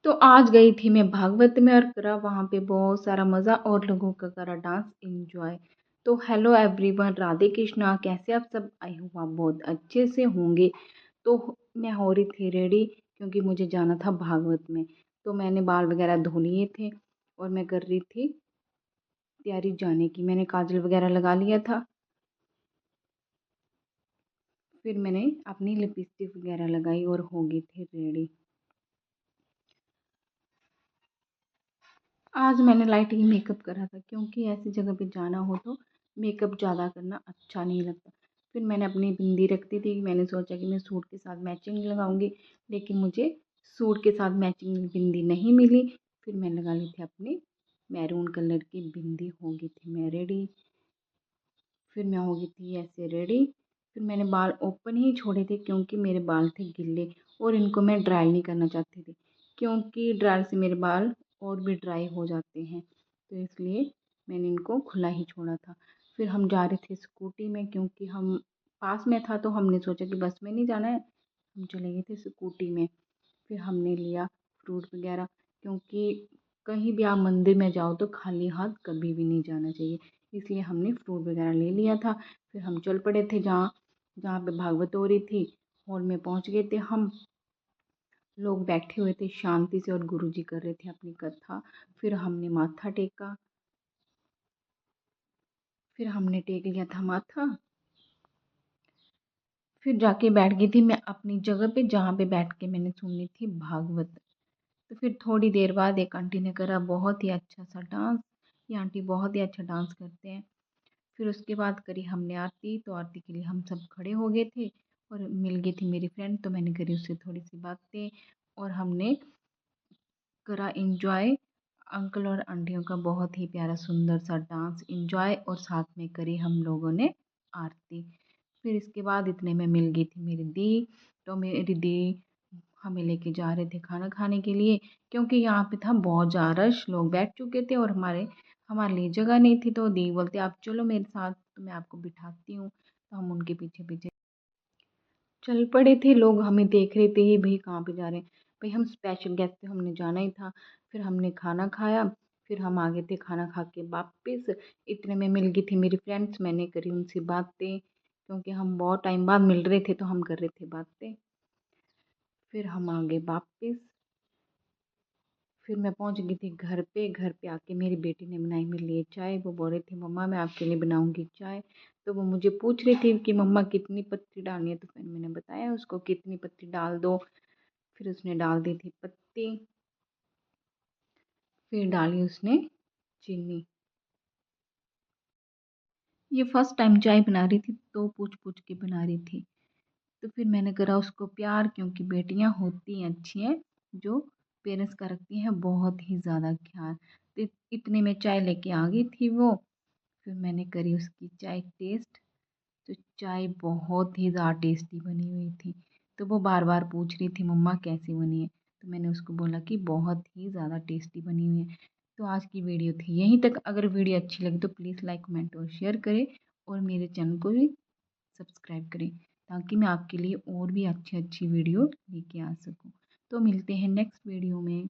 तो आज गई थी मैं भागवत में और करा वहाँ पे बहुत सारा मज़ा और लोगों का करा डांस एंजॉय। तो हेलो एवरीवन, राधे कृष्णा। कैसे आप सब? आई होप आप बहुत अच्छे से होंगे। तो मैं हो रही थी रेडी क्योंकि मुझे जाना था भागवत में। तो मैंने बाल वगैरह धो लिए थे और मैं कर रही थी तैयारी जाने की। मैंने काजल वगैरह लगा लिया था, फिर मैंने अपनी लिपस्टिक वगैरह लगाई और हो गई थी रेडी। आज मैंने लाइट ही मेकअप करा था क्योंकि ऐसी जगह पे जाना हो तो मेकअप ज़्यादा करना अच्छा नहीं लगता। फिर मैंने अपनी बिंदी रखती थी, मैंने सोचा कि मैं सूट के साथ मैचिंग लगाऊंगी, लेकिन मुझे सूट के साथ मैचिंग बिंदी नहीं मिली। फिर मैं लगा ली थी अपनी मैरून कलर की बिंदी, हो गई थी मैं रेडी। फिर मैं हो गई थी ऐसे रेडी। फिर मैंने बाल ओपन ही छोड़े थे क्योंकि मेरे बाल थे गिल्ले और इनको मैं ड्राई नहीं करना चाहती थी, क्योंकि ड्राई से मेरे बाल और भी ड्राई हो जाते हैं, तो इसलिए मैंने इनको खुला ही छोड़ा था। फिर हम जा रहे थे स्कूटी में क्योंकि हम पास में था, तो हमने सोचा कि बस में नहीं जाना है, हम चले गए थे स्कूटी में। फिर हमने लिया फ्रूट वगैरह, क्योंकि कहीं भी आप मंदिर में जाओ तो खाली हाथ कभी भी नहीं जाना चाहिए, इसलिए हमने फ्रूट वगैरह ले लिया था। फिर हम चल पड़े थे जहाँ जहाँ पे भागवत हो रही थी। हॉल में पहुँच गए थे हम। लोग बैठे हुए थे शांति से और गुरुजी कर रहे थे अपनी कथा। फिर हमने माथा टेका, फिर हमने टेक लिया था माथा। फिर जाके बैठ गई थी मैं अपनी जगह पे जहाँ पे बैठ के मैंने सुनी थी भागवत। तो फिर थोड़ी देर बाद एक आंटी ने करा बहुत ही अच्छा सा डांस। ये आंटी बहुत ही अच्छा डांस करते हैं। फिर उसके बाद करी हमने आरती, तो आरती के लिए हम सब खड़े हो गए थे और मिल गई थी मेरी फ्रेंड, तो मैंने करी उससे थोड़ी सी बातें और हमने करा इंजॉय। अंकल और आंटियों का बहुत ही प्यारा सुंदर सा डांस इंजॉय, और साथ में करी हम लोगों ने आरती। फिर इसके बाद इतने में मिल गई थी मेरी दी। तो मेरी दी हमें लेके जा रहे थे खाना खाने के लिए, क्योंकि यहाँ पे था बहुत ज़्यादा रश, लोग बैठ चुके थे और हमारे हमारे लिए जगह नहीं थी। तो दी बोलते आप चलो मेरे साथ, तो मैं आपको बिठाती हूँ। तो हम उनके पीछे पीछे चल पड़े थे। लोग हमें देख रहे थे, ये भाई कहाँ पे जा रहे हैं, भाई हम स्पेशल गेस्ट थे, हमने जाना ही था। फिर हमने खाना खाया, फिर हम आ गए थे खाना खा के वापस। इतने में मिल गई थी मेरी फ्रेंड्स, मैंने करी उनसे बातें, क्योंकि हम बहुत टाइम बाद मिल रहे थे तो हम कर रहे थे बातें। फिर हम आ गए वापस। फिर मैं पहुंच गई थी घर पे। घर पे आके मेरी बेटी ने बनाई मेरे लिए चाय। वो बोल रही थी मम्मा मैं आपके लिए बनाऊंगी चाय। तो वो मुझे पूछ रही थी कि मम्मा कितनी पत्ती डालनी है, तो फिर मैंने बताया उसको कितनी पत्ती डाल दो। फिर उसने डाल दी थी पत्ती, फिर डाली उसने चीनी। ये फर्स्ट टाइम चाय बना रही थी तो पूछ पूछ के बना रही थी। तो फिर मैंने करा उसको प्यार, क्योंकि बेटियां होती हैं अच्छी हैं जो पेरेंट्स का रखती हैं बहुत ही ज़्यादा ख्याल। तो इतने में चाय लेके आ गई थी वो। फिर मैंने करी उसकी चाय टेस्ट। तो चाय बहुत ही ज़्यादा टेस्टी बनी हुई थी। तो वो बार बार पूछ रही थी मम्मा कैसी बनी है, तो मैंने उसको बोला कि बहुत ही ज़्यादा टेस्टी बनी हुई है। तो आज की वीडियो थी यहीं तक। अगर वीडियो अच्छी लगी तो प्लीज़ लाइक कमेंट और शेयर करें, और मेरे चैनल को भी सब्सक्राइब करें, ताकि मैं आपके लिए और भी अच्छी अच्छी वीडियो लेके आ सकूं। तो मिलते हैं नेक्स्ट वीडियो में।